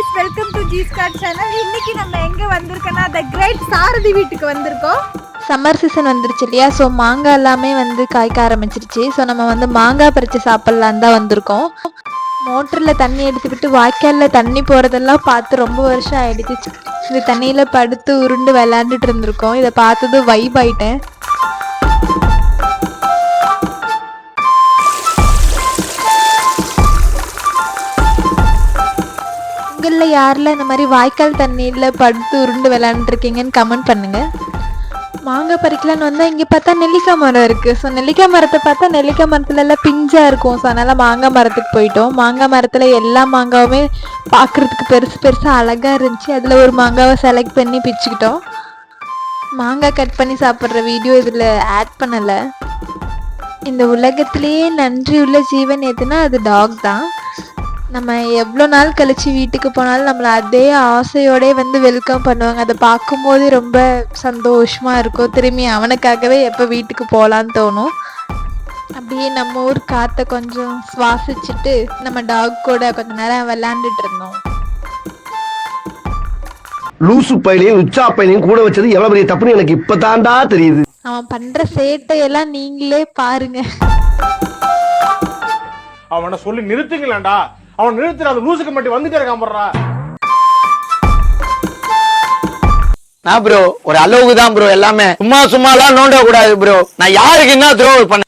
guys, welcome to G Star channel. இன்னைக்கு நம்ம எங்க வந்திருக்கோம்னா the great சாரதி வீட்டுக்கு வந்திருக்கோம். சம்மர் சீசன் வந்துருச்சு இல்லையா, ஸோ மாங்காய் எல்லாமே வந்து காய்க்க ஆரம்பிச்சிருச்சு. ஸோ நம்ம வந்து மாங்காய் பறித்து சாப்பிட்லான் தான் வந்திருக்கோம். மோட்டரில் தண்ணி எடுத்துக்கிட்டு வாய்க்காலில் தண்ணி போகிறதெல்லாம் பார்த்து ரொம்ப வருஷம் ஆயிடுச்சு. இந்த தண்ணியில் படுத்து உருண்டு விளையாண்டுட்டு இருந்திருக்கோம். இதை பார்த்தது வைப் ஆயிட்டேன். உங்களில் யாரெல்லாம் இந்த மாதிரி வாய்க்கால் தண்ணியில் படுத்து உருண்டு விளையாண்டுருக்கீங்கன்னு கமெண்ட் பண்ணுங்கள். மாங்காய் பறிக்கலான்னு வந்தால் இங்கே பார்த்தா நெல்லிக்காய் மரம் இருக்குது. ஸோ நெல்லிக்காய் மரத்தை பார்த்தா நெல்லிக்காய் மரத்துல எல்லாம் பிஞ்சாக இருக்கும். ஸோ அதனால் மாங்காய் மரத்துக்கு போயிட்டோம். மாங்காய் மரத்தில் எல்லா மாங்காவுமே பார்க்குறதுக்கு பெருசு பெருசாக அழகாக இருந்துச்சு. அதில் ஒரு மாங்காவை செலக்ட் பண்ணி பிச்சுக்கிட்டோம். மாங்காய் கட் பண்ணி சாப்பிட்ற வீடியோ இதில் ஆட் பண்ணலை. இந்த உலகத்திலேயே நன்றி உள்ள ஜீவன் எதுனா அது டாக் தான். நம்ம எவ்வளோ நாள் கழித்து வீட்டுக்கு போனாலும் நம்மளை அதே ஆசையோடே வந்து வெல்கம் பண்ணுவாங்க. அதை பார்க்கும்போது ரொம்ப சந்தோஷமாக இருக்கும். திரும்பி அவனுக்காகவே எப்போ வீட்டுக்கு போகலான்னு தோணும். அப்படியே நம்ம ஊர் காற்றை கொஞ்சம் சுவாசிச்சுட்டு நம்ம டாக் கூட கொஞ்ச நேரம் விளையாண்டுட்டு இருந்தோம். லூசு பையனையும் உச்சா பையனையும் கூட வச்சது எவ்வளவு பெரிய தப்புன்னு எனக்கு இப்பதான்டா தெரியுது. அவன் பண்ற சேட்டையெல்லாம் நீங்களே பாருங்க. அவனை சொல்லி நிறுத்துங்களேன்டா. அவன் நிறுத்துற அந்த லூசுக்கு மட்டும் வந்துட்டே இருக்கான் போடுறா. நான் ப்ரோ ஒரு அளவுக்கு தான் ப்ரோ, எல்லாமே சும்மா எல்லாம் நோண்ட கூடாது ப்ரோ. நான் யாருக்கு என்ன த்ரோவல் பண்ண.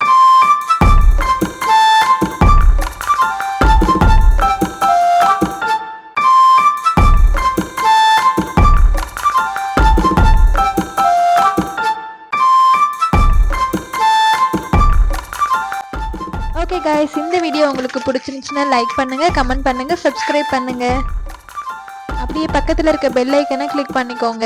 ஓகே காய்ஸ், இந்த வீடியோ உங்களுக்கு பிடிச்சிருந்துச்சுன்னா லைக் பண்ணுங்க, கமெண்ட் பண்ணுங்க, சப்ஸ்கிரைப் பண்ணுங்க. அப்படியே பக்கத்தில் இருக்க பெல் ஐக்கனை கிளிக் பண்ணிக்கோங்க.